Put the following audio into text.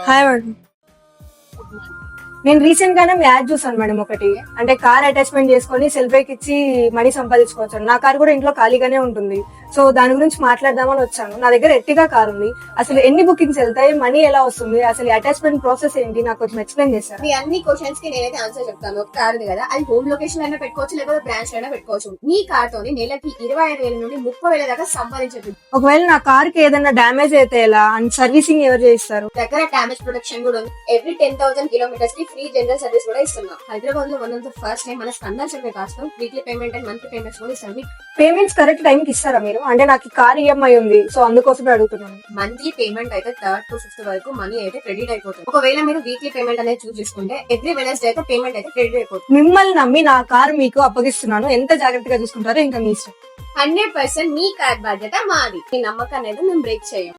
Hi madam, నేను recent గానే మీ add చూసాను మేడం. ఒకటి అంటే కార్ అటాచ్మెంట్ చేసుకొని సెల్ బ్రేక్ ఇచ్చి మనీ సంపాదించుకోవచ్చు. నా కార్ కూడా ఇంట్లో ఖాళీగానే ఉంటుంది. సో దాని గురించి మాట్లాడదామని వచ్చాను. నా దగ్గర ఎర్టిగా కార్ ఉంది. అసలు ఎన్ని బుకింగ్స్ వెళ్తాయి, మనీ ఎలా వస్తుంది, అసలు అటాచ్మెంట్ ప్రాసెస్ ఏంటి, నాకు కొంచెం ఎక్స్ప్లెయిన్ చేశారు. మీ అన్ని క్వశ్చన్స్ కి నేనైతే ఆన్సర్ చెప్తాను. ఒక కార్ ఉంది కదా, అది హోమ్ లొకేషన్ అయినా పెట్టుకోవచ్చు, లేకపోతే బ్రాంచ్ అయినా పెట్టుకోవచ్చు. మీ కార్ తోని నెలకి 25,000 నుండి 30,000 దాకా సంపాదించవచ్చు. ఒకవేళ నా కార్ కి ఏదైనా డ్యామేజ్ అయితే ఎలా, అండ్ సర్వీసింగ్ ఎవరు చేస్తారు? దగ్గర డామేజ్ ప్రొటెక్షన్ కూడా ఉంది. ఎవ్రీ 10,000 కిలోమీటర్స్ కి ఫ్రీ జనరల్ సర్వీస్ కూడా ఇస్తున్నాం. హైదరాబాద్ లో one of the first time మన స్కందర్ చెప్పే cost weekly payment and monthly payments కూడా ఇస్తాం. పేమెంట్స్ కరెక్ట్ టైం కి ఇస్తారా మీరు? అంటే నాకు కార్ ఈఎంఐ ఉంది, సో అందుకోసమే అడుగుతున్నాను. మంత్లీ పేమెంట్ అయితే 3rd to 5th వరకు మనీ అయితే క్రెడిట్ అయిపోతుంది. ఒకవేళ మీరు వీక్లీ పేమెంట్ అనేది చూస్ చేసుకుంటే ఎవ్రీ వెనస్డే అయితే పేమెంట్ అయితే క్రెడిట్ అయిపోతుంది. మిమ్మల్ని నమ్మి నా కార్ మీకు అప్పగిస్తున్నాను. ఎంత జాగ్రత్తగా చూసుకుంటారో ఇంకా మీ ఇష్టం. 100% మీ కార్ బాధ్యత మాది. మీ నమ్మకాన్ని అయితే మేము బ్రేక్ చేయం.